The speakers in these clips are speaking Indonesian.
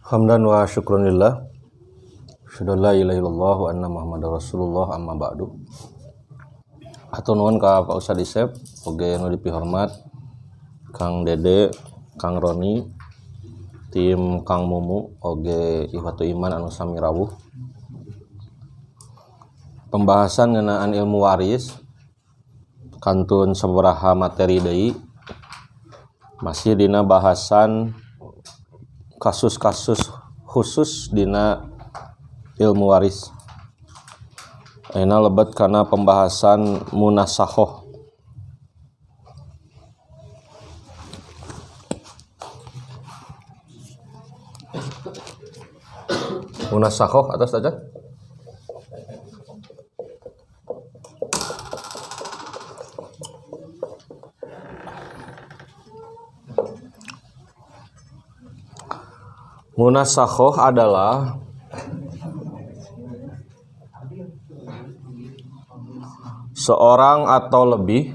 Hamdan wa syukronillah. Syada la ilaha illallah wa anna Muhammadar Rasulullah amma ba'du. Hatur nuhun ka Pak Ustad Isep, oge nu dipihormat Kang Dede, Kang Roni, tim Kang Mumu, oge Ihwatu Iman anu sami rawuh. Pembahasan ngeunaan ilmu waris kantun sabaraha materi deui. Masih dina bahasan kasus-kasus khusus dina ilmu waris. Ayeuna lebet kana pembahasan munasakhoh. Munasakhoh atas aja. Munasakhoh adalah seorang atau lebih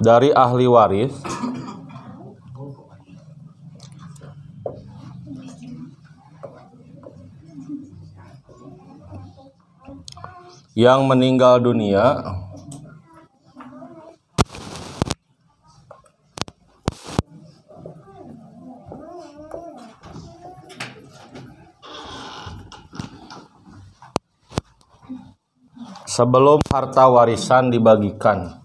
dari ahli waris yang meninggal dunia sebelum harta warisan dibagikan.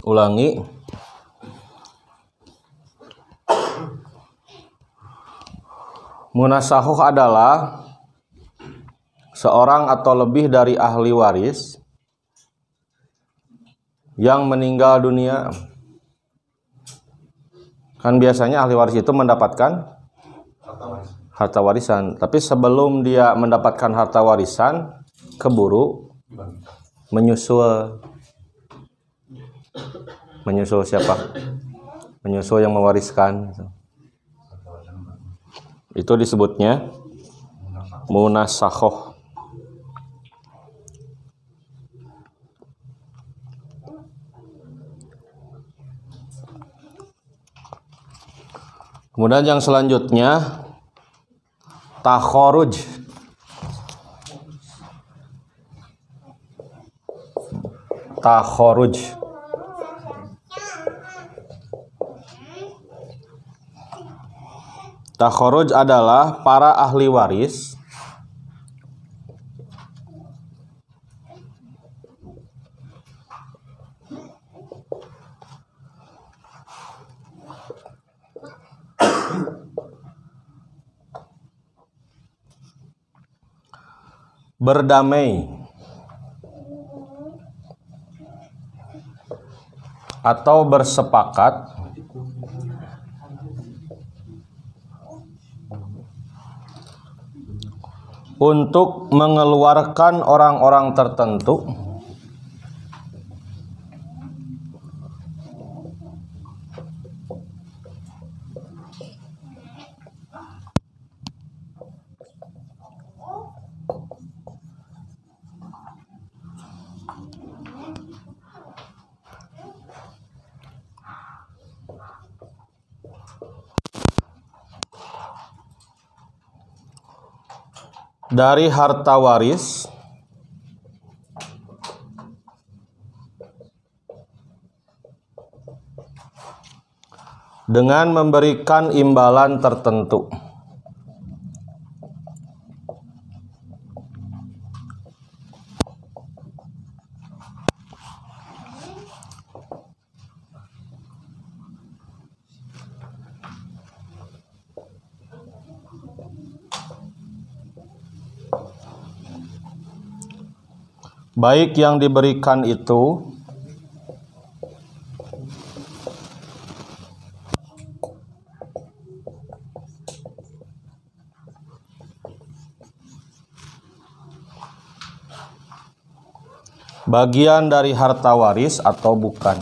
Ulangi. Munasakhoh adalah seorang atau lebih dari ahli waris yang meninggal dunia. Kan biasanya ahli waris itu mendapatkan harta warisan, tapi sebelum dia mendapatkan harta warisan keburu menyusul siapa? Menyusul yang mewariskan. Itu disebutnya munasakhoh. Kemudian yang selanjutnya takhoruj. Takhoruj. Takhoruj adalah para ahli waris berdamai atau bersepakat untuk mengeluarkan orang-orang tertentu dari harta waris dengan memberikan imbalan tertentu. Baik yang diberikan itu bagian dari harta waris atau bukan.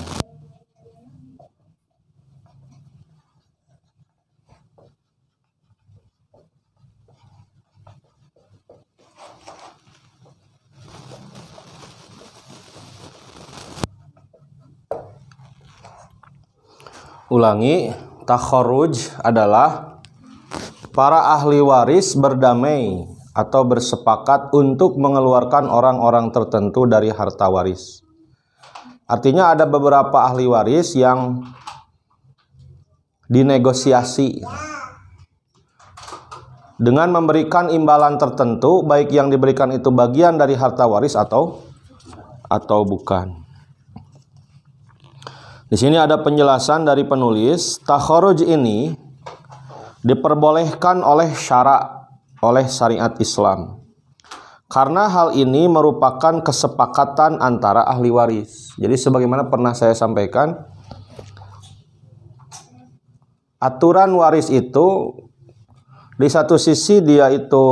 Ulangi, takharuj adalah para ahli waris berdamai atau bersepakat untuk mengeluarkan orang-orang tertentu dari harta waris. Artinya ada beberapa ahli waris yang dinegosiasi dengan memberikan imbalan tertentu, baik yang diberikan itu bagian dari harta waris atau bukan. Di sini ada penjelasan dari penulis, takharuj ini diperbolehkan oleh syariat Islam. Karena hal ini merupakan kesepakatan antara ahli waris. Jadi sebagaimana pernah saya sampaikan, aturan waris itu di satu sisi dia itu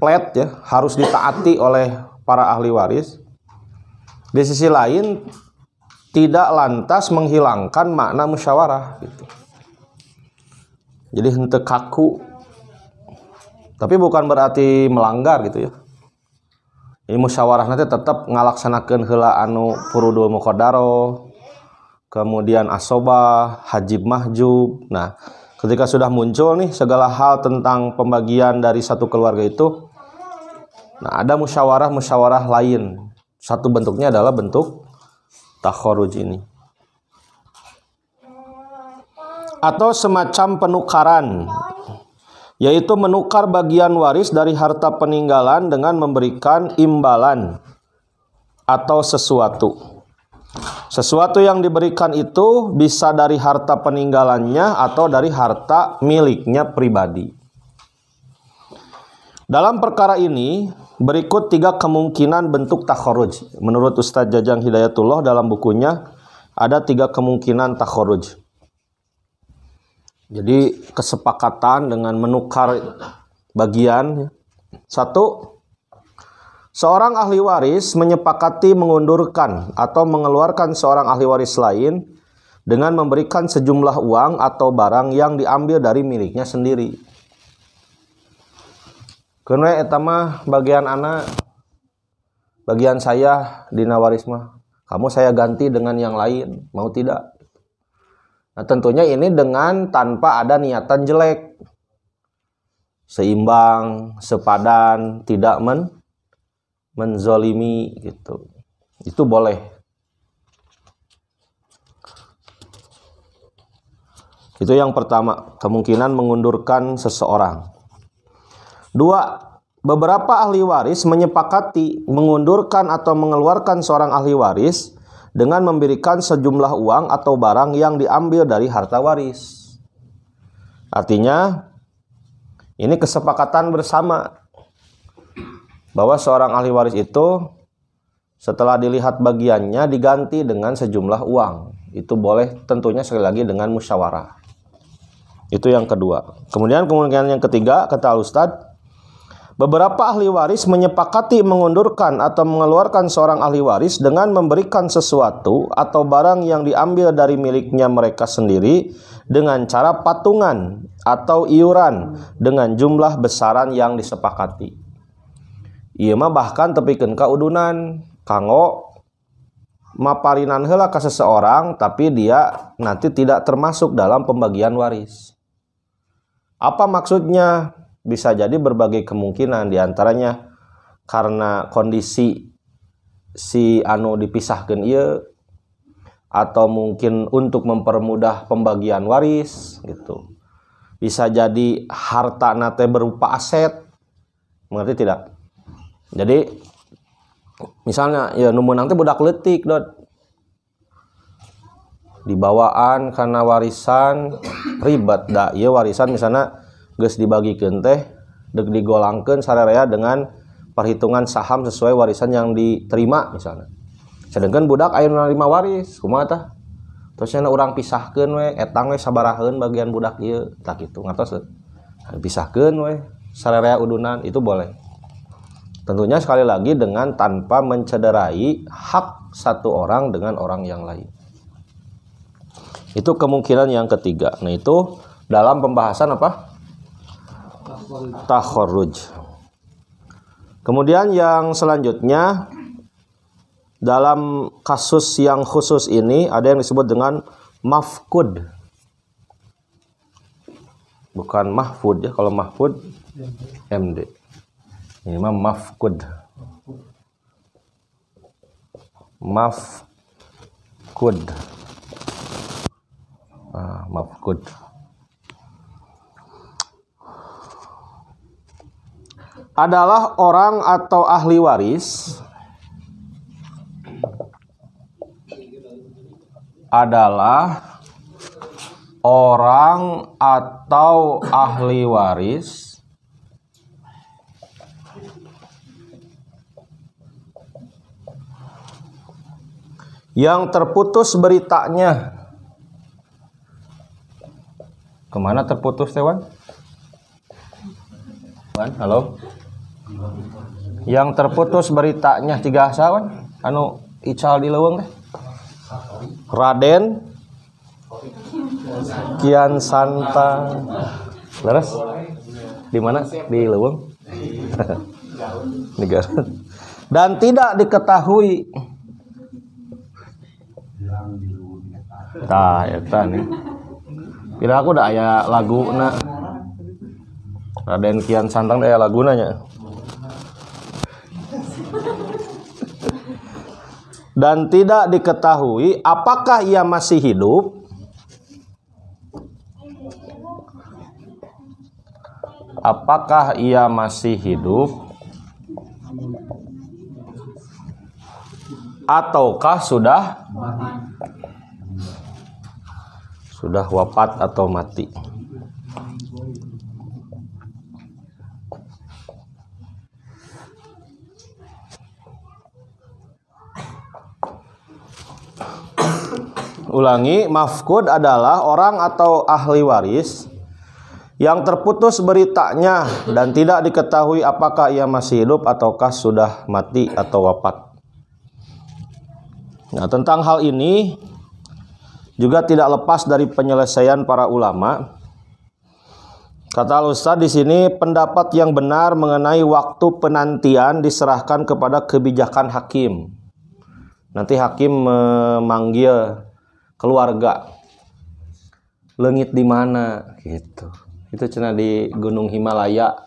plat ya, harus ditaati oleh para ahli waris. Di sisi lain tidak lantas menghilangkan makna musyawarah gitu. Jadi henteu kaku. Tapi bukan berarti melanggar gitu ya. Ini musyawarah nanti tetap ngalaksanakeun heula anu furudul muqaddarah, kemudian asobah, hajib mahjub. Nah, ketika sudah muncul nih segala hal tentang pembagian dari satu keluarga itu, nah ada musyawarah lain. Satu bentuknya adalah bentuk takharuj ini. Atau semacam penukaran, yaitu menukar bagian waris dari harta peninggalan dengan memberikan imbalan atau sesuatu. Sesuatu yang diberikan itu bisa dari harta peninggalannya atau dari harta miliknya pribadi. Dalam perkara ini, berikut 3 kemungkinan bentuk takharuj. Menurut Ustadz Jajang Hidayatullah dalam bukunya, ada 3 kemungkinan takharuj. Jadi kesepakatan dengan menukar bagian. 1, seorang ahli waris menyepakati mengundurkan atau mengeluarkan seorang ahli waris lain dengan memberikan sejumlah uang atau barang yang diambil dari miliknya sendiri. Karena eta mah bagian anak, bagian saya dina waris mah, kamu saya ganti dengan yang lain, mau tidak? Nah tentunya ini dengan tanpa ada niatan jelek, seimbang, sepadan, tidak menzolimi gitu. Itu boleh. Itu yang pertama, kemungkinan mengundurkan seseorang. 2, beberapa ahli waris menyepakati mengundurkan atau mengeluarkan seorang ahli waris dengan memberikan sejumlah uang atau barang yang diambil dari harta waris. Artinya, ini kesepakatan bersama bahwa seorang ahli waris itu setelah dilihat bagiannya diganti dengan sejumlah uang. Itu boleh tentunya sekali lagi dengan musyawarah. Itu yang kedua. Kemudian kemungkinan yang ketiga, kata Al-Ustadz, beberapa ahli waris menyepakati mengundurkan atau mengeluarkan seorang ahli waris dengan memberikan sesuatu atau barang yang diambil dari miliknya mereka sendiri dengan cara patungan atau iuran dengan jumlah besaran yang disepakati. Ieu mah bahkan tepikeun ka udunan kanggo maparinan heula ka seseorang tapi dia nanti tidak termasuk dalam pembagian waris. Apa maksudnya? Bisa jadi berbagai kemungkinan, diantaranya karena kondisi si anu dipisahkan ieu, atau mungkin untuk mempermudah pembagian waris gitu. Bisa jadi harta nate berupa aset, mengerti tidak? Jadi misalnya ya nu meunang teh budak leutik dot, dibawaan karena warisan ribet da ieu warisan misalnya geus dibagikeun teh deuk digolangkeun sararea dengan perhitungan saham sesuai warisan yang diterima misalnya. Sedangkan budak aya nu narima waris, kumaha tah? Terus cenah urang pisahkeun we, etang we sabaraheun bagian budak ieu, tak kitu ngartos. Pisahkeun we sararea udunan itu boleh. Tentunya sekali lagi dengan tanpa mencederai hak satu orang dengan orang yang lain. Itu kemungkinan yang ketiga. Nah, itu dalam pembahasan apa? Takharruj. Kemudian yang selanjutnya, dalam kasus yang khusus ini ada yang disebut dengan mafkud. Bukan mahfud ya, kalau mahfud MD. Ini mah mafkud. Mafkud. Mafkud. Adalah orang atau ahli waris. Adalah orang atau ahli waris yang terputus beritanya. Kemana terputus, Tewan? Wan, halo. Yang terputus beritanya tiga sawan, anu ical di leuweung teh. Raden Kian Santang. Leres? Di mana? Di leuweung. Di Garut. Dan tidak diketahui. Tah, eta nih. Kira aku udah aya laguna. Raden Kian Santang aya laguna nya. Dan tidak diketahui apakah ia masih hidup ataukah sudah wafat atau mati. Ulangi, mafkud adalah orang atau ahli waris yang terputus beritanya dan tidak diketahui apakah ia masih hidup ataukah sudah mati atau wafat. Nah, tentang hal ini juga tidak lepas dari penyelesaian para ulama. Kata Ustaz di sini, pendapat yang benar mengenai waktu penantian diserahkan kepada kebijakan hakim. Nanti hakim memanggil keluarga, leungit di mana gitu. Itu cenah di Gunung Himalaya.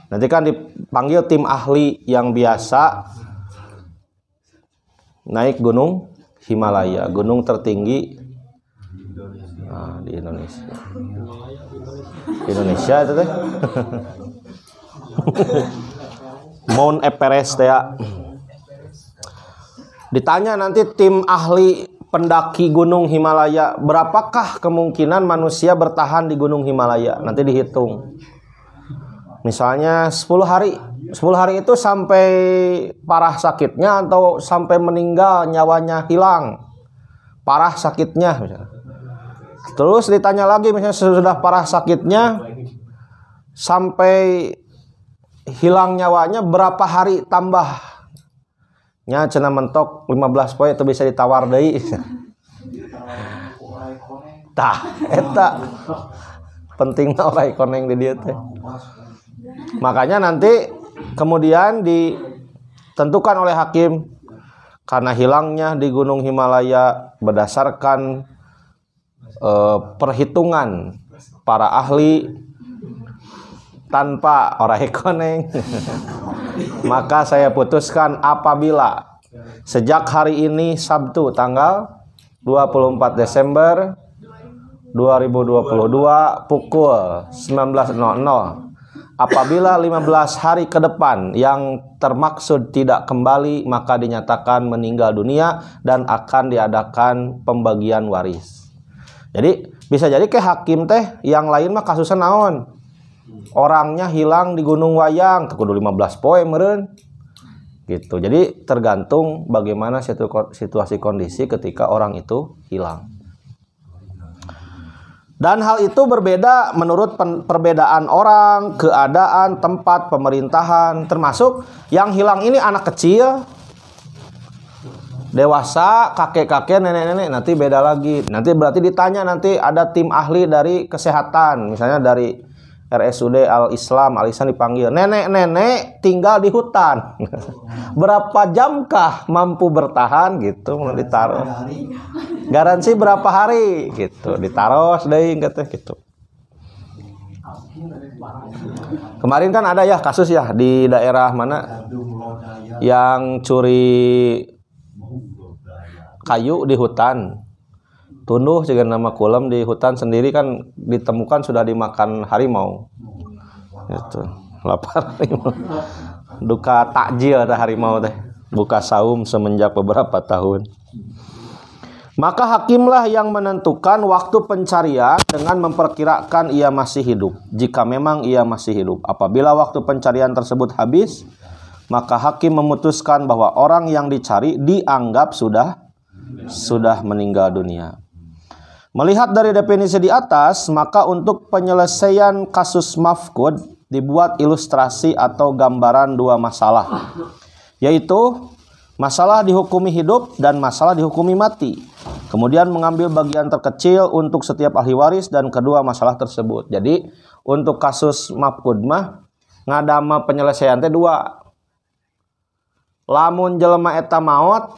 Nanti kan dipanggil tim ahli yang biasa naik Gunung Himalaya, gunung tertinggi di Indonesia. Indonesia itu teh. Mount Everest ya. Ditanya nanti tim ahli pendaki Gunung Himalaya, berapakah kemungkinan manusia bertahan di Gunung Himalaya? Nanti dihitung. Misalnya 10 hari. 10 hari itu sampai parah sakitnya atau sampai meninggal, nyawanya hilang. Parah sakitnya misalnya. Terus ditanya lagi misalnya sudah parah sakitnya sampai hilang nyawanya berapa hari tambah? Nya cenah mentok 15 poe itu bisa ditawar deui. Tah, eta pentingna orai koneng di dieu teh. Makanya nanti kemudian ditentukan oleh hakim karena hilangnya di Gunung Himalaya berdasarkan perhitungan para ahli tanpa orai koneng. Maka saya putuskan apabila sejak hari ini Sabtu tanggal 24 Desember 2022 pukul 19.00 apabila 15 hari ke depan yang termaksud tidak kembali maka dinyatakan meninggal dunia dan akan diadakan pembagian waris. Jadi bisa jadi ke hakim teh yang lain mah kasusnya naon? Orangnya hilang di Gunung Wayang, kudu 15 poe meureun. Gitu. Jadi tergantung bagaimana situasi kondisi ketika orang itu hilang. Dan hal itu berbeda menurut perbedaan orang, keadaan, tempat, pemerintahan. Termasuk yang hilang ini anak kecil, dewasa, kakek-kakek, nenek-nenek, nanti beda lagi. Nanti berarti ditanya, nanti ada tim ahli dari kesehatan, misalnya dari RSUD Al-Islam, Al-Ihsan dipanggil, nenek-nenek tinggal di hutan. Berapa jamkah mampu bertahan gitu, ditaruh. Garansi berapa hari gitu, ditaruh deh gitu. Kemarin kan ada ya kasus ya di daerah mana yang curi kayu di hutan. Tunduh juga nama kulam di hutan sendiri kan ditemukan sudah dimakan harimau. Gitu. Lapar harimau. Duka takjil ada harimau teh. Buka saum semenjak beberapa tahun. Maka hakimlah yang menentukan waktu pencarian dengan memperkirakan ia masih hidup. Jika memang ia masih hidup. Apabila waktu pencarian tersebut habis, maka hakim memutuskan bahwa orang yang dicari dianggap sudah meninggal dunia. Melihat dari definisi di atas, maka untuk penyelesaian kasus mafqud dibuat ilustrasi atau gambaran dua masalah, yaitu masalah dihukumi hidup dan masalah dihukumi mati. Kemudian mengambil bagian terkecil untuk setiap ahli waris dan kedua masalah tersebut. Jadi untuk kasus mafqud mah ngadama penyelesaian teh dua. Lamun jelema eta maot,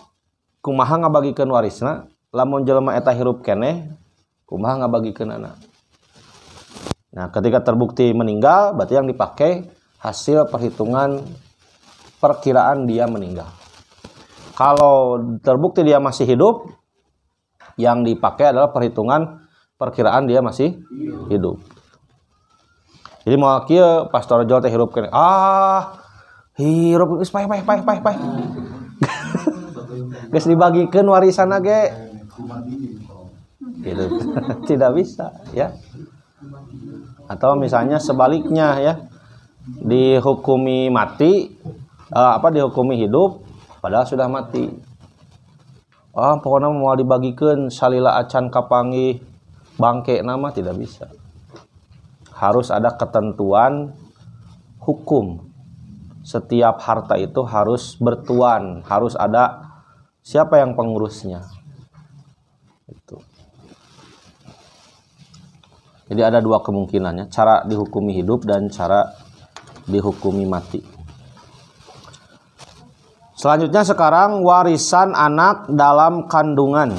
kumaha ngabagikeun warisna? Lamun jelema eta hirup keneh, kumaha ngabagikeun anak? Nah, ketika terbukti meninggal, berarti yang dipakai hasil perhitungan perkiraan dia meninggal. Kalau terbukti dia masih hidup, yang dipakai adalah perhitungan perkiraan dia masih hidup. Jadi mau kieu pastor Jol teh hirup keneh. Hirup geus paeh. Geus dibagikeun warisanna ge. Gitu. Tidak bisa, ya. Atau misalnya sebaliknya ya. Dihukumi mati, dihukumi hidup padahal sudah mati. Pokoknya mau dibagikeun salila acan kapanggih bangke nama tidak bisa. Harus ada ketentuan hukum. Setiap harta itu harus bertuan, harus ada siapa yang pengurusnya. Itu. Jadi ada dua kemungkinannya, cara dihukumi hidup dan cara dihukumi mati. Selanjutnya sekarang warisan anak dalam kandungan.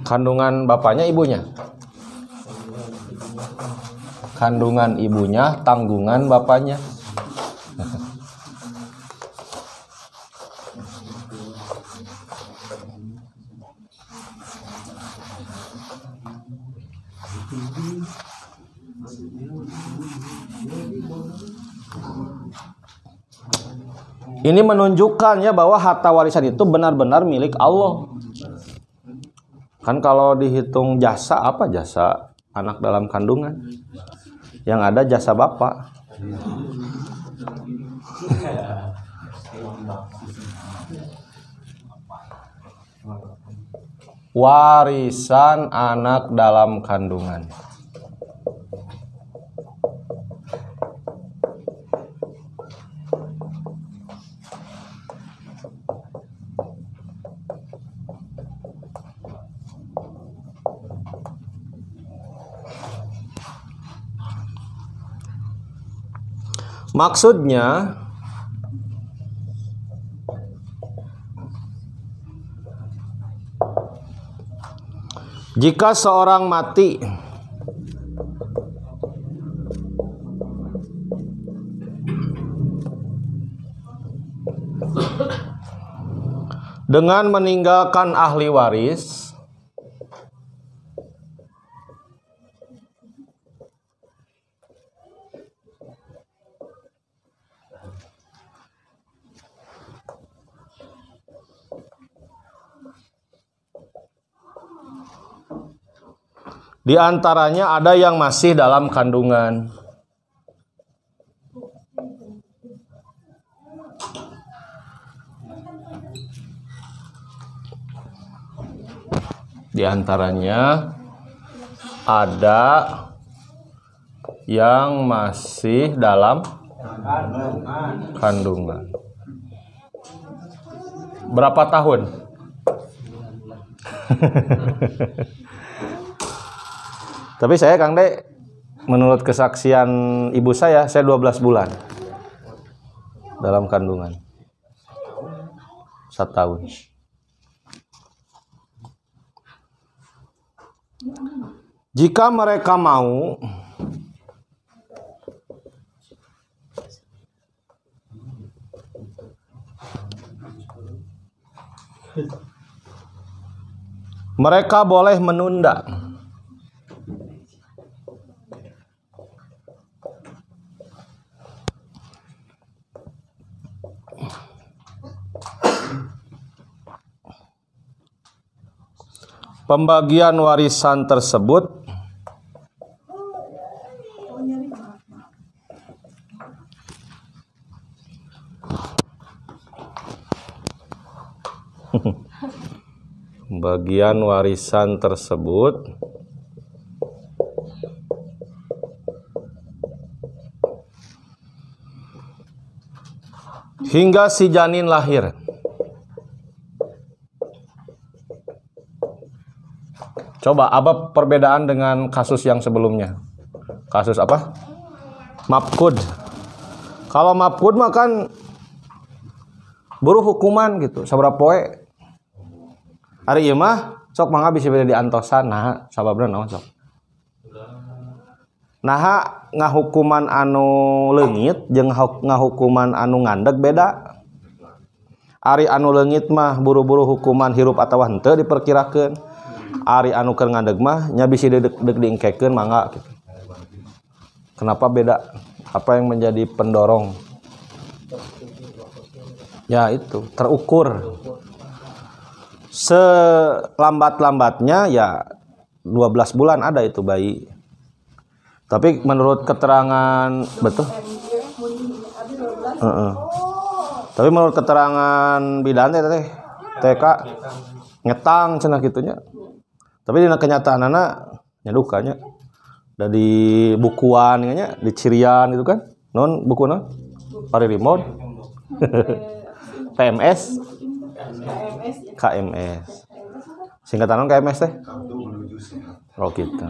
Kandungan bapaknya, ibunya? Kandungan ibunya, tanggungan bapaknya. Ini menunjukkan ya bahwa harta warisan itu benar-benar milik Allah. Kan kalau dihitung jasa, apa jasa anak dalam kandungan? Yang ada jasa bapak. Warisan anak dalam kandungan. Maksudnya jika seorang mati dengan meninggalkan ahli waris, di antaranya ada yang masih dalam kandungan. Di antaranya ada yang masih dalam kandungan. Berapa tahun? Tapi saya Kang De, menurut kesaksian ibu saya 12 bulan dalam kandungan. 1 tahun. Jika mereka mau mereka boleh menunda pembagian warisan tersebut pembagian warisan tersebut hingga si janin lahir. Coba apa perbedaan dengan kasus yang sebelumnya? Kasus apa? Mafqud. Kalau mafqud mah kan buru hukuman gitu, sabaraha poe. Ari ieu mah sok mangga bisa beda diantosan, nah sababna naon sok? Nah, ngahukuman anu leungit jeung ngahukuman anu ngandeg beda. Ari anu leungit mah buru-buru hukuman hirup atawa henteu diperkirakeun. Ari anu keur ngandeg mah nya bisi deuk diengkekeun mangga gitu. Kenapa beda? Apa yang menjadi pendorong? Ya itu, terukur. Selambat-lambatnya ya 12 bulan ada itu bayi. Tapi menurut keterangan betul. Tapi menurut keterangan bidan teh TK ngetang cenah kitunya. Tapi dina kenyataanana nya dukanya dari bukuan nya di cirian gitu kan. Non bukuna Pari Rimon. PMS KMS. Singkatan KMS teh? Oh gitu.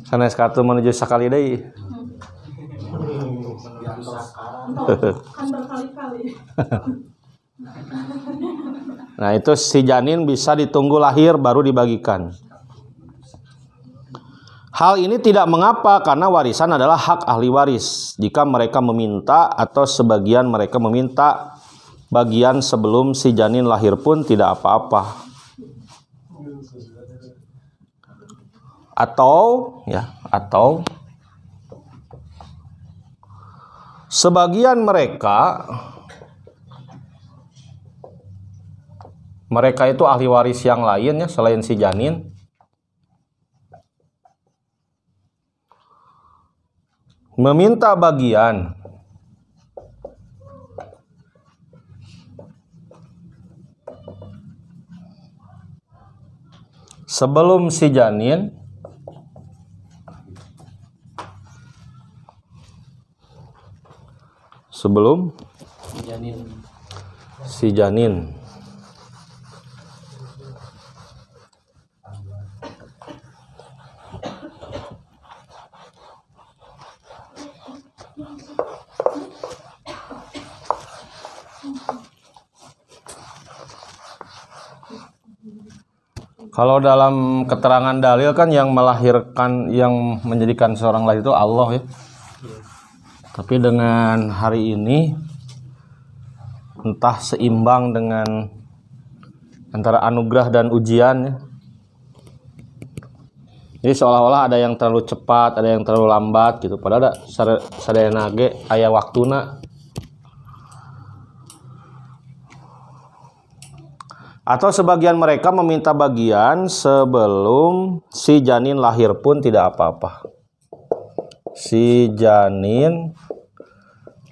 Sanes kartu menuju sakali deui. Kan berkali-kali. Nah, itu si janin bisa ditunggu lahir baru dibagikan. Hal ini tidak mengapa karena warisan adalah hak ahli waris. Jika mereka meminta atau sebagian mereka meminta bagian sebelum si janin lahir pun tidak apa-apa. Atau sebagian mereka itu ahli waris yang lainnya selain si janin meminta bagian sebelum si janin si janin kalau dalam keterangan dalil kan yang melahirkan, yang menjadikan seorang lahir itu Allah ya. Tapi dengan hari ini entah seimbang dengan antara anugerah dan ujian ya. Jadi seolah-olah ada yang terlalu cepat, ada yang terlalu lambat gitu. Padahal ada sadayana ge aya waktuna. Atau sebagian mereka meminta bagian sebelum si janin lahir pun tidak apa-apa. Si janin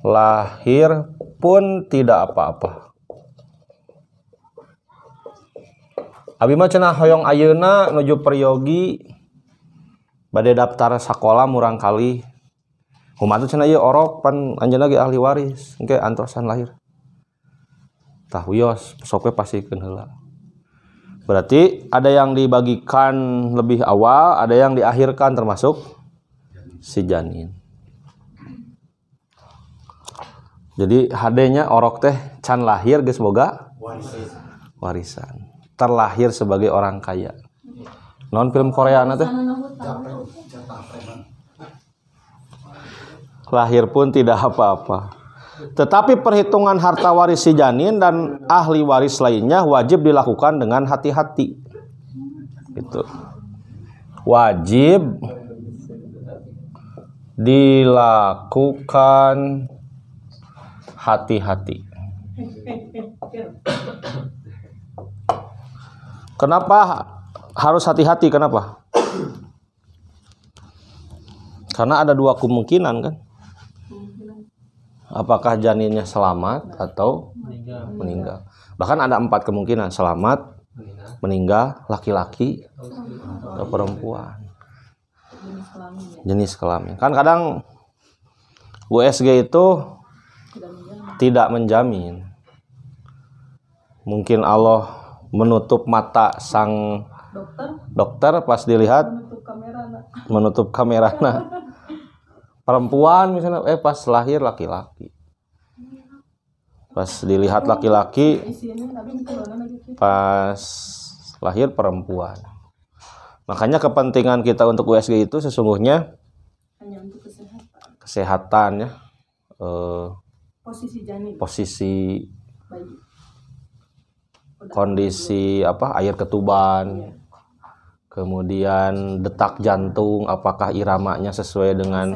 lahir pun tidak apa-apa. Abi mah cenah hoyong ayeuna nuju Peryogi bade daftar sakola murang kali. Kumaha cenah ieu orok pan anjeunna ge ahli waris, engke antosan lahir. Tah wios sok we pasikeun heula. Berarti ada yang dibagikan lebih awal, ada yang diakhirkan termasuk si janin. Jadi HD-nya orok teh can lahir geus boga warisan. Terlahir sebagai orang kaya. Non film Korea teh lahir pun tidak apa-apa. Tetapi perhitungan harta waris si janin dan ahli waris lainnya wajib dilakukan dengan hati-hati. Itu wajib dilakukan hati-hati. Kenapa harus hati-hati? Kenapa? Karena ada dua kemungkinan kan. Apakah janinnya selamat atau meninggal. Bahkan ada 4 kemungkinan. Selamat, meninggal, laki-laki, atau perempuan. Jenis kelamin. Kan kadang USG itu tidak menjamin. Mungkin Allah menutup mata sang dokter pas dilihat menutup kamerana. Perempuan misalnya pas lahir laki-laki. Pas dilihat laki-laki pas lahir perempuan. Makanya kepentingan kita untuk USG itu sesungguhnya hanya untuk kesehatan ya. Posisi janin. Posisi bayi. Kondisi air ketuban. Kemudian detak jantung apakah iramanya sesuai dengan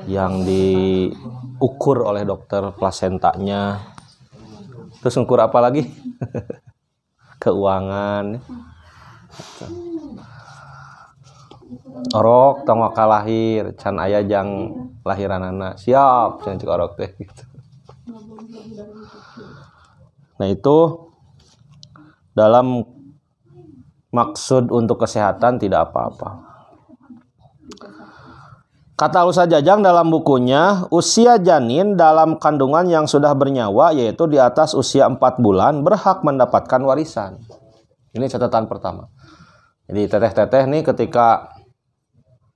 yang diukur oleh dokter, plasentanya. Terus ukur apa lagi? Keuangan. Orok tong waka lahir, can aya jang lahiranana. Siap, can cek orok teh gitu. Nah, itu dalam maksud untuk kesehatan tidak apa-apa. Kata Ustaz Jajang dalam bukunya, usia janin dalam kandungan yang sudah bernyawa yaitu di atas usia 4 bulan berhak mendapatkan warisan. Ini catatan pertama. Jadi teteh-teteh nih ketika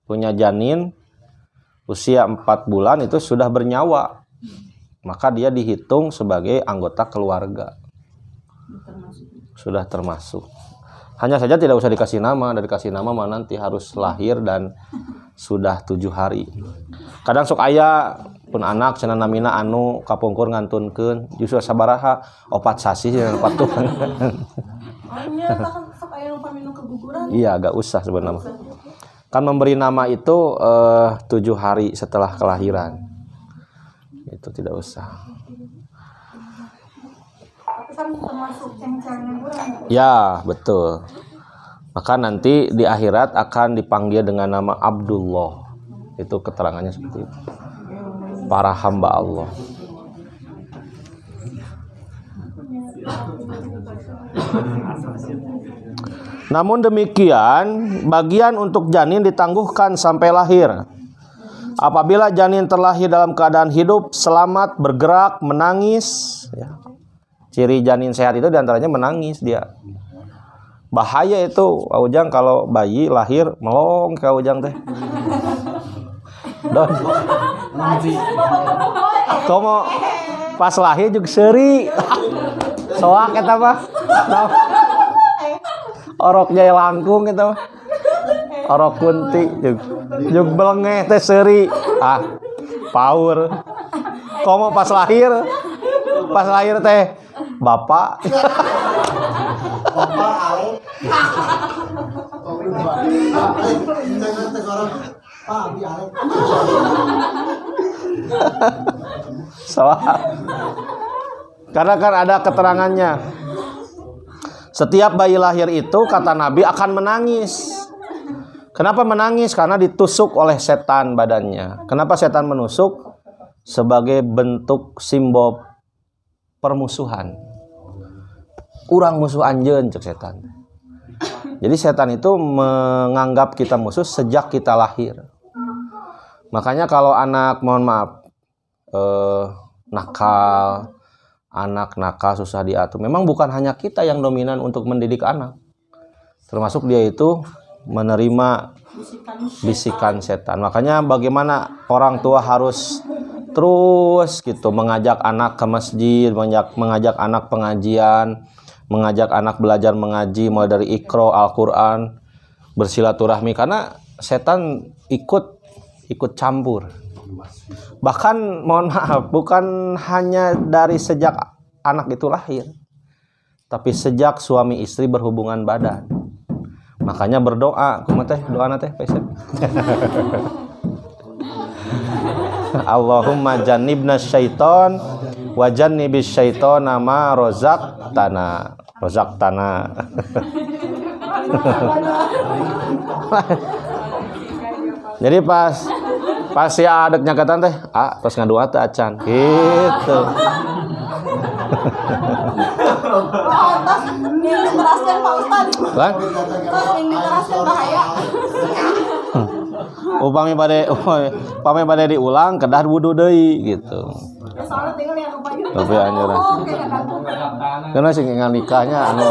punya janin usia 4 bulan itu sudah bernyawa. Maka dia dihitung sebagai anggota keluarga. Sudah termasuk. Hanya saja tidak usah dikasih nama. Dari kasih nama mah nanti harus lahir dan sudah 7 hari. Kadang sok aya pun anak cenah namina anu kapungkur ngantunkeun justru sabaraha 4 sasi cenah 4 tuh. Sok aya nu paminum keguguran. Iya, agak usah sebenarnya. Kan memberi nama itu 7 hari setelah kelahiran. Itu tidak usah. Ya, betul. Maka nanti di akhirat akan dipanggil dengan nama Abdullah. Itu keterangannya seperti itu. Para hamba Allah. Namun demikian, bagian untuk janin ditangguhkan sampai lahir. Apabila janin terlahir dalam keadaan hidup, selamat, bergerak, menangis, ya. Ciri janin sehat itu diantaranya menangis dia. Bahaya itu, Ujang kalau bayi lahir melong ke Ujang teh. Don. Komo pas lahir juga seri. Soak eta mah. Oroknya langkung eta mah. Orok kunti jeung belengeh teh seri. Power. Komo pas lahir teh Bapak. Bapak ale. Karena kan ada keterangannya. Setiap bayi lahir itu kata Nabi akan menangis. Kenapa menangis? Karena ditusuk oleh setan badannya. Kenapa setan menusuk? Sebagai bentuk simbol permusuhan. urang musuh anjeun cek setan. Jadi setan itu menganggap kita musuh sejak kita lahir. Makanya kalau anak, mohon maaf, nakal, anak nakal susah diatur. Memang bukan hanya kita yang dominan untuk mendidik anak. Termasuk dia itu menerima bisikan setan. Makanya bagaimana orang tua harus terus gitu mengajak anak ke masjid, mengajak anak pengajian, mengajak anak belajar mengaji mulai dari Iqra, Al-Qur'an, bersilaturahmi karena setan ikut campur. Bahkan mohon maaf, bukan hanya dari sejak anak itu lahir, tapi sejak suami istri berhubungan badan. Makanya berdoa, kumaha teh doana teh pesen. Allahumma jannibna syaiton wa jannibis syaitona ma razaqtana. Jadi pas ya adek nyakatan teh, terus ngadua teh acan gitu. Diteraskan Pak Ustaz. Lah? Diteraskan bahaya. Upami bade diulang kedah wudu deui gitu. Soalnya tinggal yang rupanya. Tapi anjir. Karena sing nikahnya anu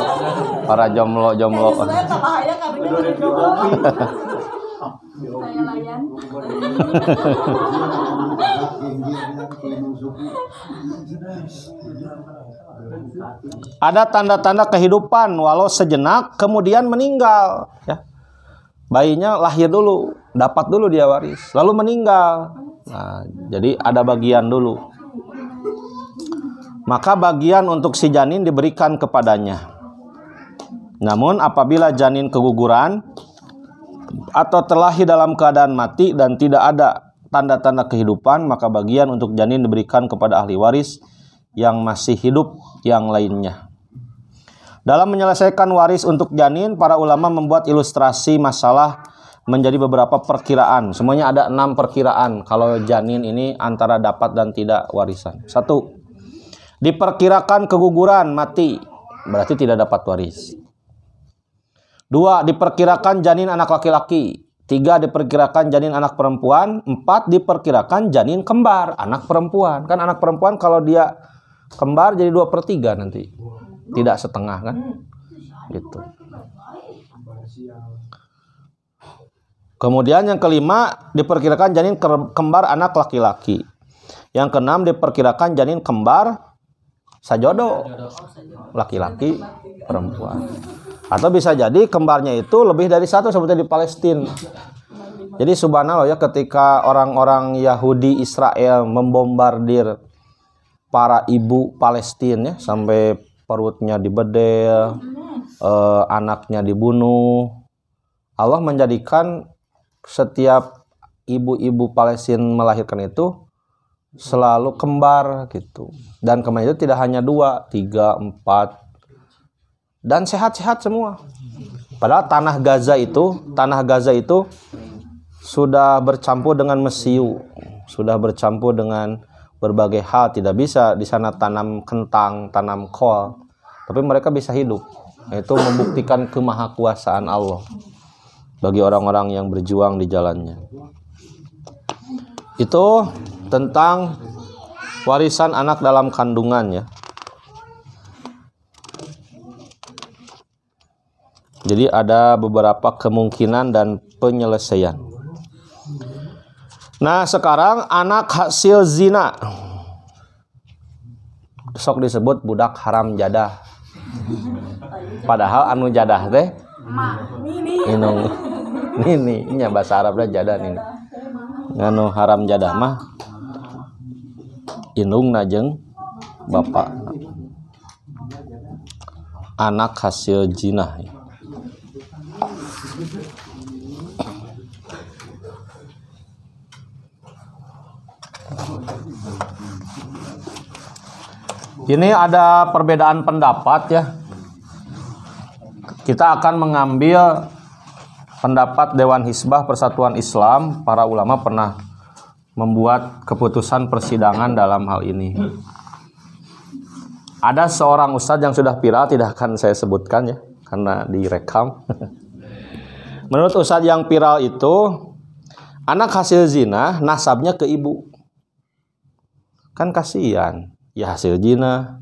para jomblo. Saya tak bahaya karena jomblo. Saya layan. Ada tanda-tanda kehidupan walau sejenak kemudian meninggal ya. Bayinya lahir dulu, dapat dulu dia waris, lalu meninggal. Nah, jadi ada bagian dulu. Maka bagian untuk si janin diberikan kepadanya. Namun apabila janin keguguran atau terlahir dalam keadaan mati dan tidak ada tanda-tanda kehidupan, maka bagian untuk janin diberikan kepada ahli waris yang masih hidup yang lainnya. Dalam menyelesaikan waris untuk janin, para ulama membuat ilustrasi masalah menjadi beberapa perkiraan. Semuanya ada 6 perkiraan kalau janin ini antara dapat dan tidak warisan. 1. Diperkirakan keguguran, mati, berarti tidak dapat waris. 2. Diperkirakan janin anak laki-laki. 3. Diperkirakan janin anak perempuan. 4. Diperkirakan janin kembar, anak perempuan. Kan anak perempuan kalau dia kembar jadi 2/3 nanti. Tidak setengah kan? Gitu. Kemudian yang kelima, diperkirakan janin kembar anak laki-laki. Yang keenam, diperkirakan janin kembar sajodo, laki-laki perempuan. Atau bisa jadi kembarnya itu lebih dari 1 seperti di Palestina. Jadi subhanallah ya, ketika orang-orang Yahudi Israel membombardir para ibu Palestina ya, sampai perutnya dibedel, anaknya dibunuh. Allah menjadikan setiap ibu-ibu Palestina melahirkan itu selalu kembar gitu. Dan kembar itu tidak hanya 2, 3, 4 dan sehat-sehat semua. Padahal tanah Gaza itu sudah bercampur dengan mesiu, sudah bercampur dengan berbagai hal, tidak bisa di sana tanam kentang, tanam kol, tapi mereka bisa hidup. Itu membuktikan kemahakuasaan Allah bagi orang-orang yang berjuang di jalannya. Itu tentang warisan anak dalam kandungan ya. Jadi ada beberapa kemungkinan dan penyelesaian. Nah sekarang anak hasil zina, sok disebut budak haram jadah. Padahal anu jadah teh inung ini bahasa Arabnya jadah ini. Anu haram jadah mah inung najeng bapak. Anak hasil zina. Ini ada perbedaan pendapat ya. Kita akan mengambil pendapat Dewan Hizbah Persatuan Islam. Para ulama pernah membuat keputusan persidangan dalam hal ini. Ada seorang ustadz yang sudah viral, tidak akan saya sebutkan ya, karena direkam. Menurut ustadz yang viral itu, anak hasil zina nasabnya ke ibu. Kan kasihan, ya hasil zina,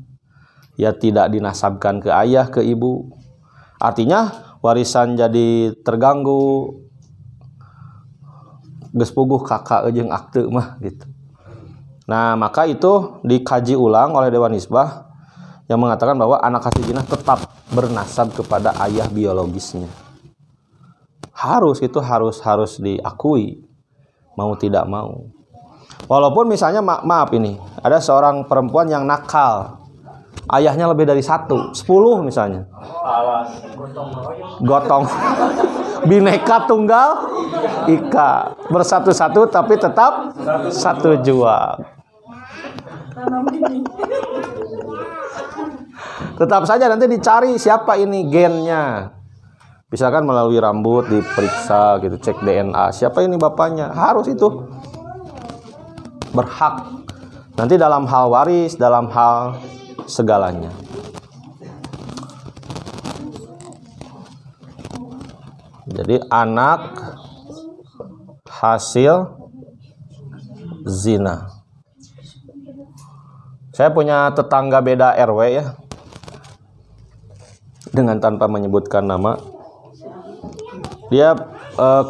ya tidak dinasabkan ke ayah, ke ibu. Artinya warisan jadi terganggu. Geus puguh kakak jeung akte mah gitu. Nah, maka itu dikaji ulang oleh Dewan Hizbah yang mengatakan bahwa anak hasil zina tetap bernasab kepada ayah biologisnya. Harus diakui, mau tidak mau. Walaupun misalnya maaf ini, ada seorang perempuan yang nakal, ayahnya lebih dari 10 misalnya. Gotong. Bineka Tunggal Ika, bersatu-satu tapi tetap satu jua. Tetap saja nanti dicari siapa ini gennya. Misalkan melalui rambut diperiksa gitu, cek DNA, siapa ini bapaknya. Harus itu. Berhak. Nanti dalam hal waris, dalam hal segalanya. Jadi anak hasil zina. Saya punya tetangga beda RW ya. Dengan tanpa menyebutkan nama. Dia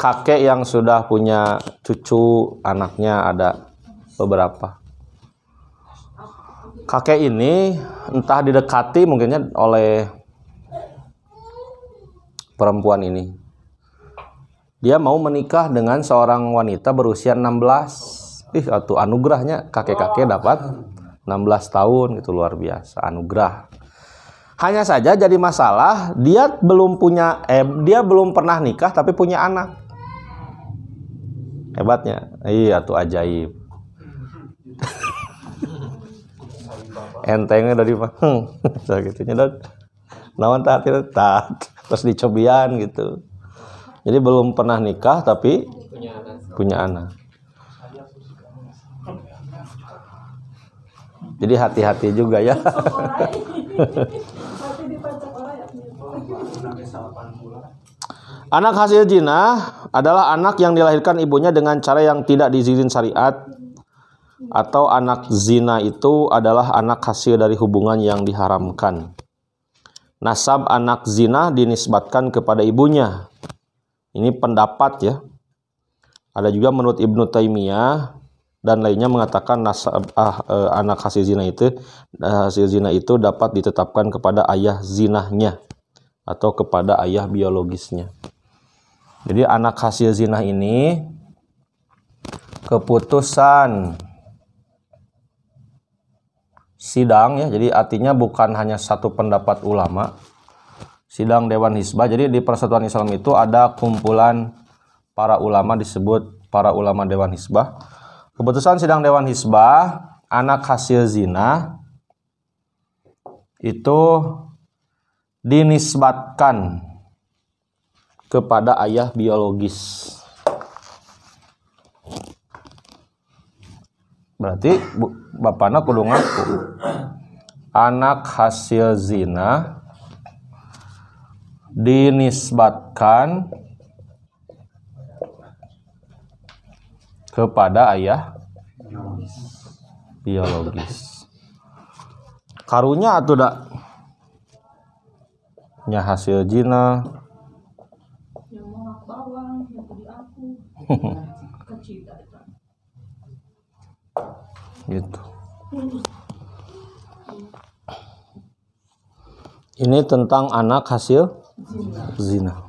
kakek yang sudah punya cucu, anaknya ada beberapa. Kakek ini entah didekati mungkinnya oleh perempuan ini. Dia mau menikah dengan seorang wanita berusia 16. Atuh anugerahnya kakek-kakek dapat 16 tahun, itu luar biasa, anugerah. Hanya saja jadi masalah, dia belum pernah nikah tapi punya anak. Hebatnya. Iya tuh ajaib. Entengnya dari segitunya dan nawan tat terus dicobian gitu. Jadi belum pernah nikah tapi punya anak. Jadi hati-hati juga ya. Anak hasil zina adalah anak yang dilahirkan ibunya dengan cara yang tidak diizinkan syariat, atau anak zina itu adalah anak hasil dari hubungan yang diharamkan. Nasab anak zina dinisbatkan kepada ibunya. Ini pendapat ya. Ada juga menurut Ibnu Taimiyah dan lainnya mengatakan nasab anak hasil zina itu dapat ditetapkan kepada ayah zinahnya atau kepada ayah biologisnya. Jadi anak hasil zina ini keputusan sidang ya. Jadi artinya bukan hanya satu pendapat ulama. Sidang Dewan Hizbah. Jadi di Persatuan Islam itu ada kumpulan para ulama disebut para ulama Dewan Hizbah. Keputusan sidang Dewan Hizbah, anak hasil zina itu dinisbatkan kepada ayah biologis. Berarti bapakna kudu ngaku. Anak hasil zina dinisbatkan kepada ayah biologis. Karunya atuh da nya hasil zina. Gitu. Ini tentang anak hasil zina.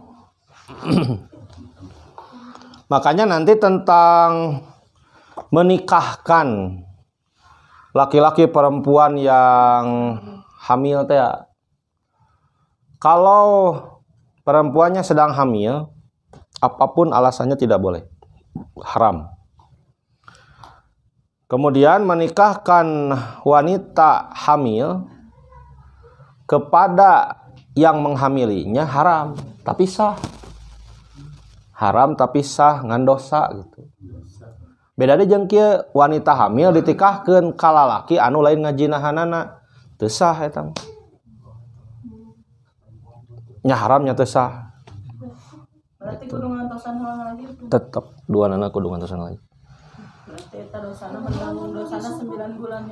Makanya nanti tentang menikahkan laki-laki perempuan yang hamil teh. Kalau perempuannya sedang hamil, apapun alasannya tidak boleh. Haram. Kemudian menikahkan wanita hamil kepada yang menghamilinya haram, tapi sah. Haram tapi sah, ngan dosa gitu. Bedanya jeung kieu wanita hamil ditikahkeun ka lalaki anu lain ngajinahanana. teu sah eta. Nya haramnya teu sah. Berarti kudu ngantosan heula lagi. Tetep dua anak kudu ngantosan lagi. Berarti eta dosana menanggung dosana 9 bulan.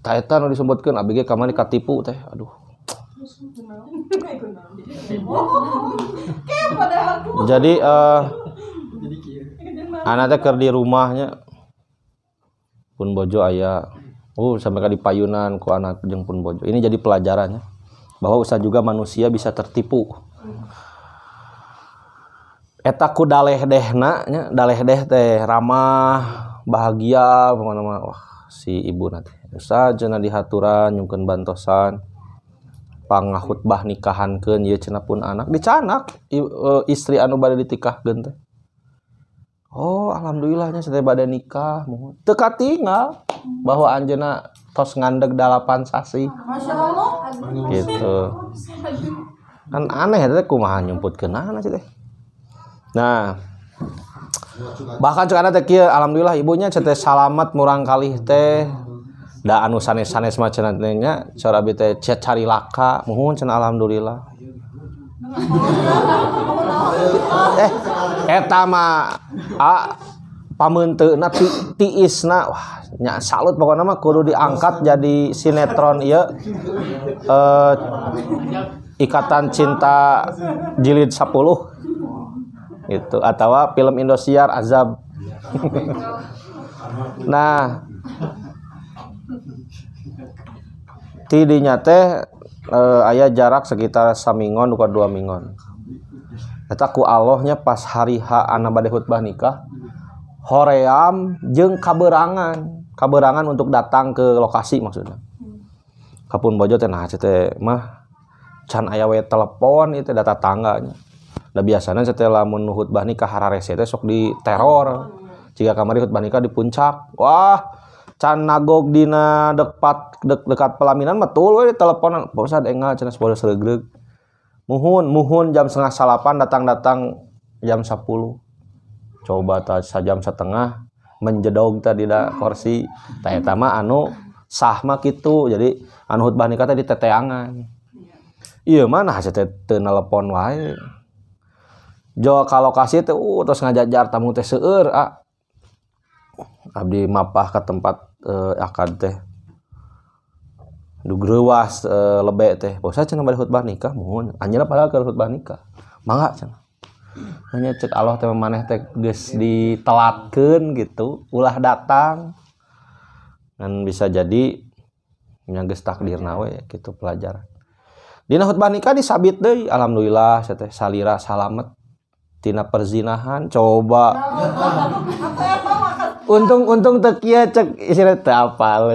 Tah eta nu disebutkeun abg kamari katipu teh. Aduh. Jadi anak teh keur di rumahnya pun bojo aya. Sampai ka dipayunan ku anak jeung pun bojo. Ini jadi pelajarannya bahwa usaha juga manusia bisa tertipu. Eta ku dalehdehna nya, dalehdeh teh ramah, bahagia pokona mah. Wah, si ibu nanti. Usaha cenah dihaturan nyungkeun bantosan. Pangahutbah nikahankeun ieu cenah pun anak dicanak istri anu bade ditikahkeun teh. Oh, alhamdulillahnya sateh bade nikah. Teu katinggal bahwa anjeunna tos ngandeg 8 sasi. Masyaallah. Gitu. Kan aneh teh kumaha nyumputkeunana sih teh. Nah, bahkan cek ana teh kieu alhamdulillah ibunya teh salamet murang kalih teh. Da anu sanes-sanes mah cenah teh nya cara abi teh cari laka muhun cenah alhamdulillah. Eta mah pameunteuna tiisna wah nya salut pokona mah kudu diangkat jadi sinetron ieu Ikatan Cinta jilid 10 gitu atau film Indosiar Azab. Nah, ti dinya teh aya jarak sekitar samingon ka 2 mingon. Eta ku Allahnya pas hari H ana bade khutbah nikah hoream jeung kaberangan untuk datang ke lokasi maksudnya. Kapun bojo teh nah teh mah can aya we telepon itu data tangganya. Da biasana setelah lamun khutbah nikah hararese teh sok di teror. Jika kamari khutbah nikah di puncak. Wah, can nagog dina dekat pelaminan mah tuluy we teleponan. Pak Ustad enggak cenah sepuluh seureug. Muhun jam 7:30 datang jam 10. Coba tah sajam setengah menjedog tadi da kursi. Tah eta mah anu sah mah kitu. Jadi anu khutbah nikah teh di teteangan. Ieu mah nah teh teu nelepon wae. Jo ka lokasi teh terus ngajajar tamu teh seueur abdi mapah ke tempat akad teh du greuwas lebe teh bosa cenah bade khutbah nikah muhun anjeunna padahal keur khutbah nikah mangga cenah hanya cek Allah teh maneh teh geus ditelatkeun gitu ulah datang dan bisa jadi nya geus takdirna we kitu pelajaran dina khutbah nikah disabit deui alhamdulillah teh salira salamet tina perzinahan coba untung teu kieu cek isina teu apal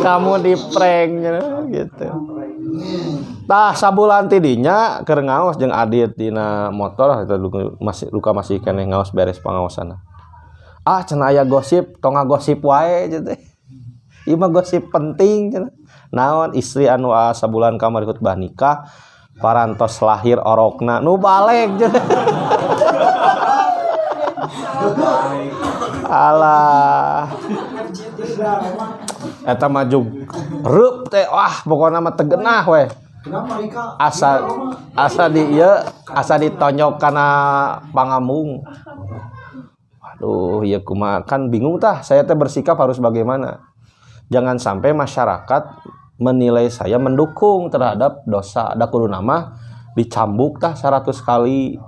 kamu di prank gitu. Tah sabulan tidinya keur ngaos jeung Adit dina motor eta masih keneh ngaos beres pangaosanna. Cenah aya gosip tong ngagosip wae gitu. Ieu mah gosip penting cenah. Naon istri anu sabulan kamari khutbah nikah parantos lahir orokna nu balik alah eta maju reup teh wah pokona mah teu geunah we asa di ieu asa ditonjok kana pangambung. Waduh ieu kumaha kan bingung tah saya teh bersikap harus bagaimana. Jangan sampai masyarakat menilai saya mendukung terhadap dosa. Ada kudu nama dicambuk tah 100 kali.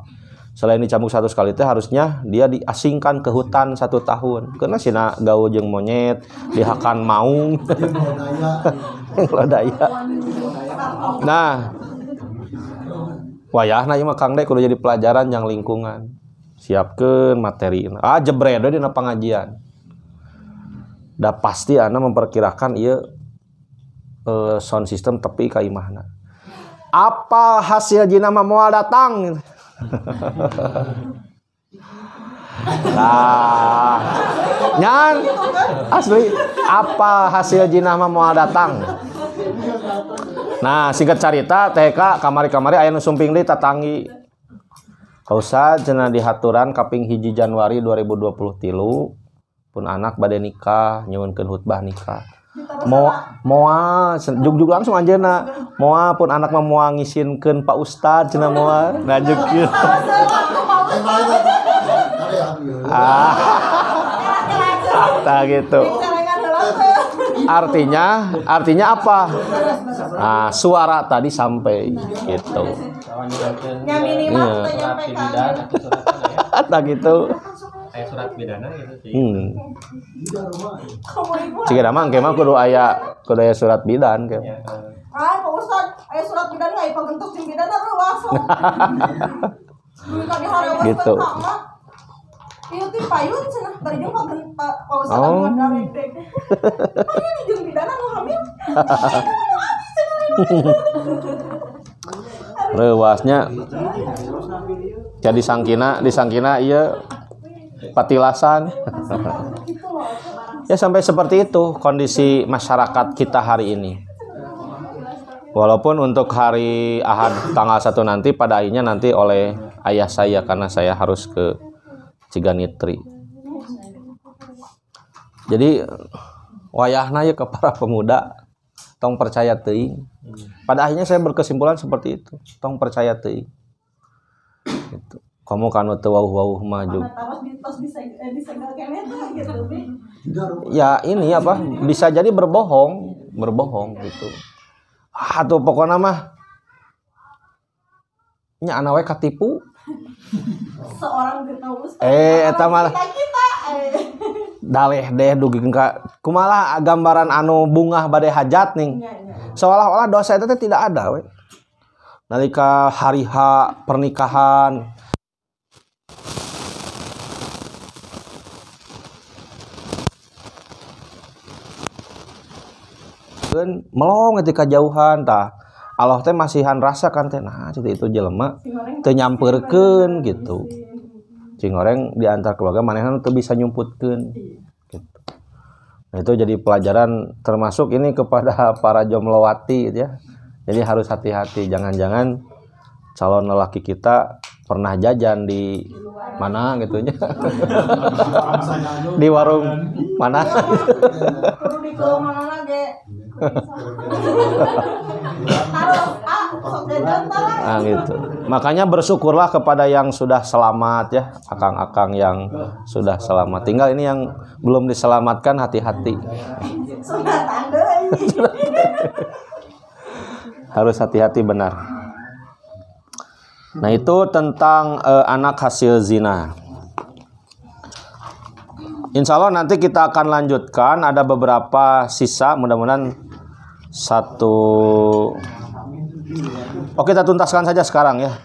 Selain dicambuk 100 kali teh harusnya dia diasingkan ke hutan 1 tahun. Karena sina gaul jeung monyet, dihakan maung. Lodaya. Nah, wayahna ieu mah Kang De kudu jadi pelajaran yang lingkungan. Siapkeun materi. Jebret dina pangajian. Da pasti ana memperkirakan ieu sound system tepi ka imahna. Apa hasil jina mah moal datang? Nah, nyan asli apa hasil jina mah moal datang? Nah, singkat carita TK kamari-kamari aya nu sumping deui tatanggi. Kausa cenah dihaturan kaping 1 Januari 2023 pun anak bade nikah nyuwunkeun khutbah nikah moal jugjug langsung anjeunna moal pun anak mah moal ngisinkeun Pak Ustad cenah moal ngajuk kieu tah gitu. Artinya apa? Nah, suara tadi sampai gitu. Ya minimal menyampaikan. Atau gitu. Kayak surat pidana gitu sih. Jika nama engke mah kudu aya surat bidan ke. Ah, Pak Ustad, aya surat pidana aya pagentos jeung pidana ruas. Gitu. Ieu teh payun cenah bari jeung Pak Ustad anu ngarek. Payun jeung pidana nu hamil. Rewasnya jadi disangkina ieu patilasan. Ya sampai seperti itu kondisi masyarakat kita hari ini. Walaupun untuk hari Ahad tanggal 1 nanti pada akhirnya nanti oleh ayah saya karena saya harus ke Ciganitri. Jadi wayahna ya ke para pemuda tong percaya teuing. Pada akhirnya saya berkesimpulan seperti itu. Tong percaya teuing. Gitu. Kamu kan teu wauh-wauh maju. Ya ini apa? Bisa jadi berbohong gitu. Tuh pokoknya mah nya ana we katipu. Seorang tahu Ustaz. Eta mah daleh deh dugikeun ka kumaha gambaran anu bungah bade hajat ning. Seolah-olah dosa itu tidak ada we. Nalika hari H pernikahan melong ketika jauhan tah Allah teh masihan rasa kan teh nah jadi itu jelema teu nyampeurkeun gitu cing goreng di antar keluarga manehna teu bisa nyumputkeun gitu. Nah, itu jadi pelajaran termasuk ini kepada para jomlowati gitu ya. Jadi harus hati-hati jangan-jangan calon lelaki kita pernah jajan di mana gitu nya. Di warung mana? Kudu di mana lagi? Nah, gitu. Makanya bersyukurlah kepada yang sudah selamat ya, akang-akang yang sudah selamat. Tinggal ini yang belum diselamatkan hati-hati. Harus hati-hati benar. Nah, itu tentang anak hasil zina. Insya Allah nanti kita akan lanjutkan. Ada beberapa sisa, mudah-mudahan satu. Oke, kita tuntaskan saja sekarang ya.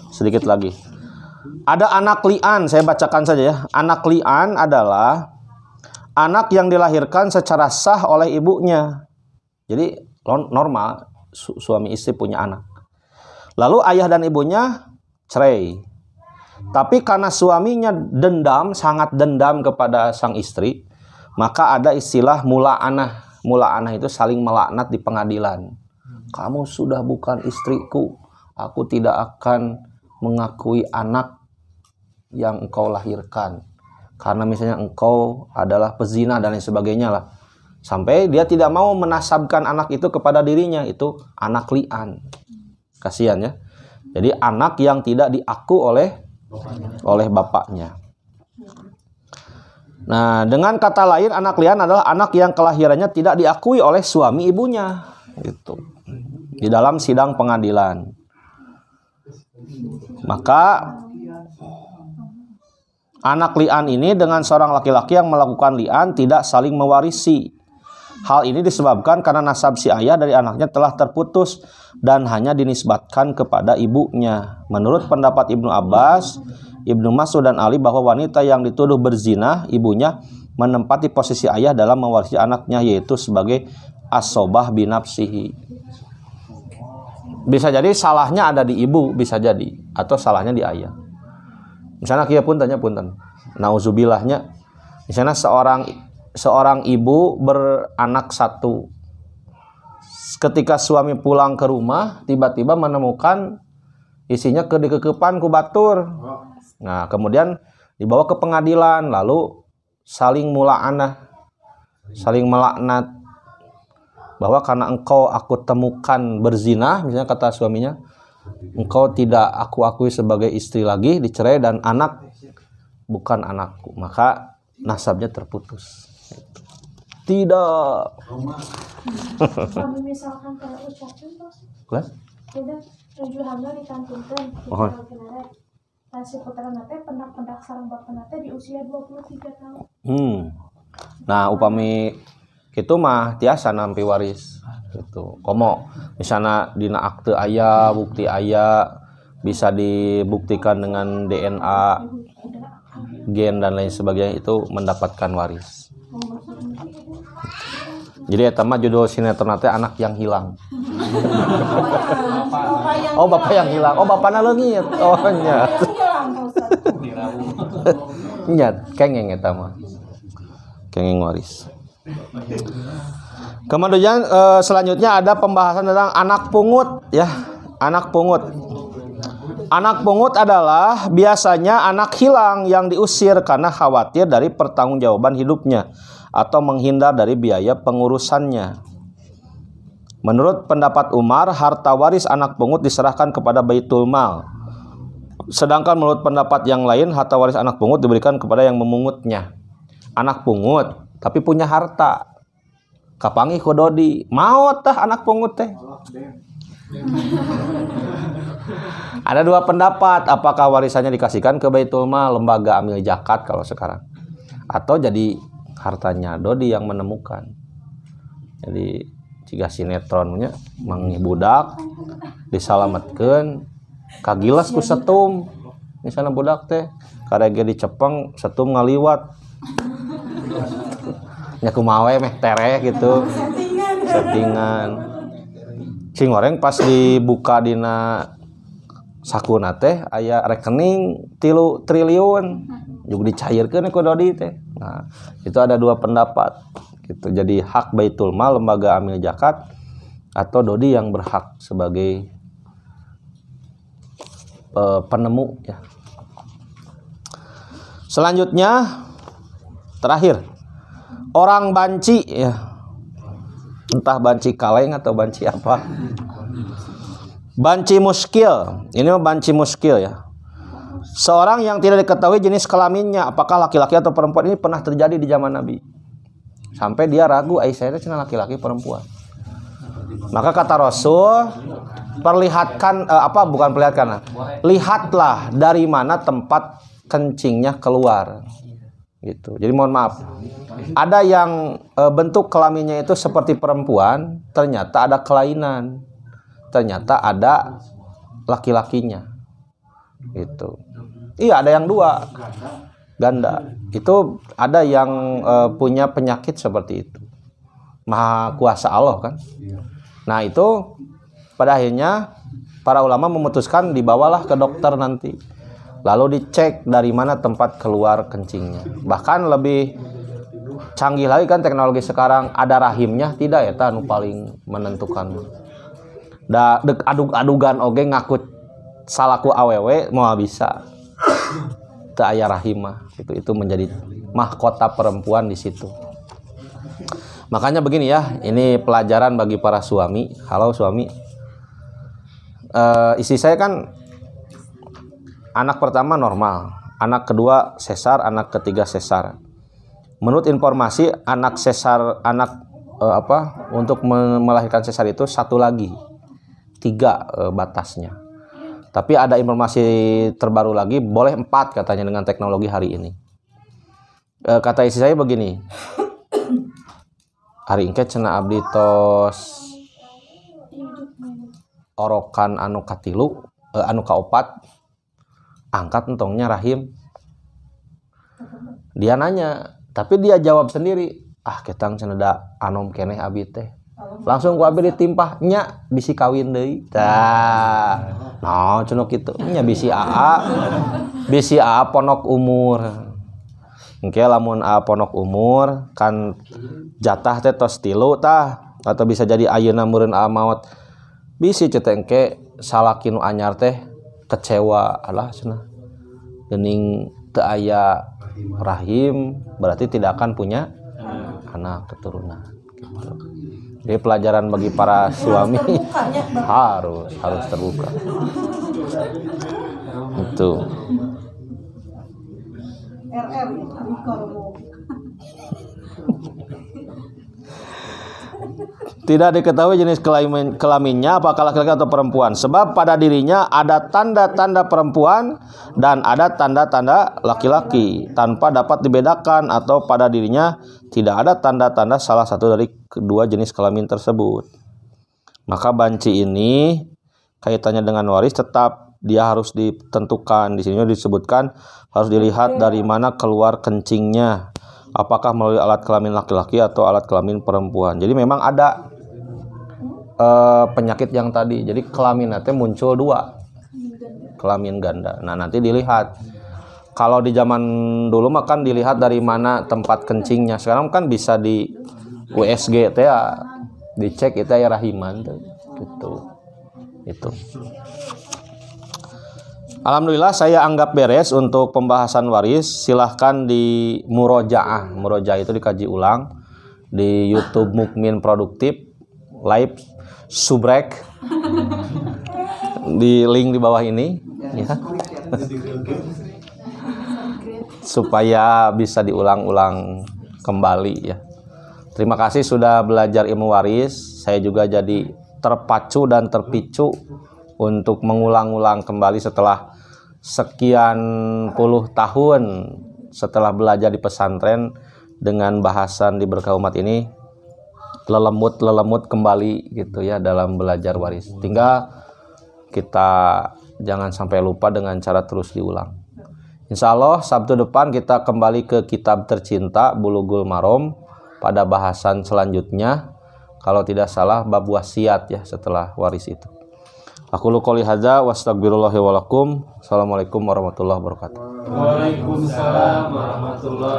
Sedikit lagi. Ada anak li'an, saya bacakan saja ya. Anak li'an adalah anak yang dilahirkan secara sah oleh ibunya. Jadi normal suami istri punya anak. Lalu ayah dan ibunya cerai. Tapi karena suaminya sangat dendam kepada sang istri, maka ada istilah mula'anah. Mula'anah itu saling melaknat di pengadilan. Kamu sudah bukan istriku, aku tidak akan mengakui anak yang engkau lahirkan. Karena misalnya engkau adalah pezina dan lain sebagainya lah. Sampai dia tidak mau menasabkan anak itu kepada dirinya, itu anak li'an. Kasihan ya. Jadi anak yang tidak diaku oleh bapaknya. Nah, dengan kata lain anak li'an adalah anak yang kelahirannya tidak diakui oleh suami ibunya gitu. Di dalam sidang pengadilan. Maka anak li'an ini dengan seorang laki-laki yang melakukan li'an tidak saling mewarisi. Hal ini disebabkan karena nasab si ayah dari anaknya telah terputus dan hanya dinisbatkan kepada ibunya. Menurut pendapat Ibnu Abbas, Ibnu Mas'ud dan Ali bahwa wanita yang dituduh berzina, ibunya menempati posisi ayah dalam mewarisi anaknya, yaitu sebagai asobah binafsihi. Bisa jadi salahnya ada di ibu, bisa jadi, atau salahnya di ayah. Misalnya kia punten, nauzubillahnya, misalnya seorang ibu beranak satu. Ketika suami pulang ke rumah, tiba-tiba menemukan isinya dikekepan ku batur. Nah, kemudian dibawa ke pengadilan, lalu saling mula'anah, saling melaknat, bahwa karena engkau aku temukan berzina, misalnya kata suaminya, engkau tidak aku akui sebagai istri lagi, dicerai, dan anak bukan anakku, maka nasabnya terputus. Tidak. Kami misalkan kalau ucapin terus tidak tujuh hamil ditantunkan si putra nate pendak sareng bapak nate di usia 23 tahun. Nah upami kitu mah tiasa nampi waris gitu. Komo misalnya dina akte aya, bukti aya, bisa dibuktikan dengan DNA, gen dan lain sebagainya, itu mendapatkan waris. Jadi eta mah judul sinetron teh Anak yang Hilang. Oh, bapak yang hilang. Oh, bapakna leungit. Oh, nya. Nya, kengeng eta mah. Kengeng waris. Kemudian selanjutnya ada pembahasan tentang anak pungut ya. Anak pungut. Anak pungut adalah biasanya anak hilang yang diusir karena khawatir dari pertanggungjawaban hidupnya atau menghindar dari biaya pengurusannya. Menurut pendapat Umar, harta waris anak pungut diserahkan kepada Baitul Mal. Sedangkan menurut pendapat yang lain, harta waris anak pungut diberikan kepada yang memungutnya. Anak pungut tapi punya harta. Kapangi kododi, maot tah anak pungut teh. Ada dua pendapat, apakah warisannya dikasihkan ke Baitul Mal, lembaga amil zakat kalau sekarang, atau jadi hartanya Dodi yang menemukan. Jadi jika sinetronnya mangi budak disalametkeun kagilas ku setum, misalnya budak teh karege dicepeng setum ngaliwat nya kumawe meh tereh gitu settingan sing goreng pas dibuka dina sakuna teh aya rekening 3 triliun juga dicairkeun ku Dodi teh. Nah, itu ada dua pendapat gitu. Jadi hak Baitul Mal, lembaga amil zakat, atau Dodi yang berhak sebagai penemu ya. Selanjutnya terakhir, orang banci ya. Entah banci kaleng atau banci apa. Banci muskil. Ini mah banci muskil ya. Seorang yang tidak diketahui jenis kelaminnya, apakah laki-laki atau perempuan, ini pernah terjadi di zaman Nabi. Sampai dia ragu, saya itu laki-laki perempuan. Maka kata Rasul, perlihatkan lihatlah dari mana tempat kencingnya keluar. Gitu. Jadi mohon maaf. Ada yang bentuk kelaminnya itu seperti perempuan, ternyata ada kelainan. Ternyata ada laki-lakinya. Gitu. Iya, ada yang dua ganda. Itu ada yang punya penyakit seperti itu. Maha kuasa Allah kan. Nah itu pada akhirnya para ulama memutuskan dibawalah ke dokter nanti. Lalu dicek dari mana tempat keluar kencingnya. Bahkan lebih canggih lagi kan teknologi sekarang, ada rahimnya tidak ya, anu paling menentukan. Da dek adug-adugan oge ngaku salaku awewe mau bisa. Teu aya rahimah, itu menjadi mahkota perempuan di situ. Makanya begini ya, ini pelajaran bagi para suami. Halo suami, istri saya kan anak pertama normal, anak kedua sesar, anak ketiga sesar. Menurut informasi untuk melahirkan sesar itu 1 lagi, 3 batasnya. Tapi ada informasi terbaru lagi, boleh 4 katanya dengan teknologi hari ini. Kata istri saya begini, hari ingke cenah abdi tos orokan anu katilu, anu kaopat, angkat entongnya rahim. Dia nanya, tapi dia jawab sendiri, ketang cenah da anom keneh abdi teh. Langsung ku abdi ditimpah nya bisi kawin deui. Tah. Nah, cenah kitu. Nya bisi AA ponok umur. Engke lamun AA ponok umur kan jatah teh tos 3 tah, atau bisa jadi ayeuna meureun AA maot. Bisi cenah engke salaki nu anyar teh kecewa alah cenah. Geuning teu aya rahim berarti tidak akan punya anak keturunan. Jadi pelajaran bagi para suami harus terbuka. Itu. RR Tidak diketahui jenis kelaminnya apakah laki-laki atau perempuan. Sebab pada dirinya ada tanda-tanda perempuan dan ada tanda-tanda laki-laki tanpa dapat dibedakan, atau pada dirinya tidak ada tanda-tanda salah satu dari kedua jenis kelamin tersebut. Maka banci ini kaitannya dengan waris tetap dia harus ditentukan. Di sini disebutkan harus dilihat dari mana keluar kencingnya. Apakah melalui alat kelamin laki-laki atau alat kelamin perempuan. Jadi memang ada penyakit yang tadi. Jadi kelaminnya muncul dua. Kelamin ganda. Nah, nanti dilihat. Kalau di zaman dulu mah kan dilihat dari mana tempat kencingnya. Sekarang kan bisa di USG ya, dicek itu ya rahiman tuh. Gitu. Itu. Alhamdulillah saya anggap beres untuk pembahasan waris. Silahkan di murojaah. Murojaah itu dikaji ulang di YouTube Mukmin Produktif live subrek di link di bawah ini ya. Supaya bisa diulang-ulang kembali ya. Terima kasih sudah belajar ilmu waris. Saya juga jadi terpacu dan terpicu untuk mengulang-ulang kembali setelah sekian puluh tahun setelah belajar di pesantren dengan bahasan di Berkah Umat ini, lelemut kembali gitu ya dalam belajar waris. Tinggal kita jangan sampai lupa dengan cara terus diulang. Insya Allah Sabtu depan kita kembali ke kitab tercinta Bulughul Maram pada bahasan selanjutnya. Kalau tidak salah bab wasiat ya setelah waris itu. Aku qouli hadza wa astagfirullahi wa lakum. Assalamualaikum warahmatullahi wabarakatuh. Waalaikumsalam warahmatullahi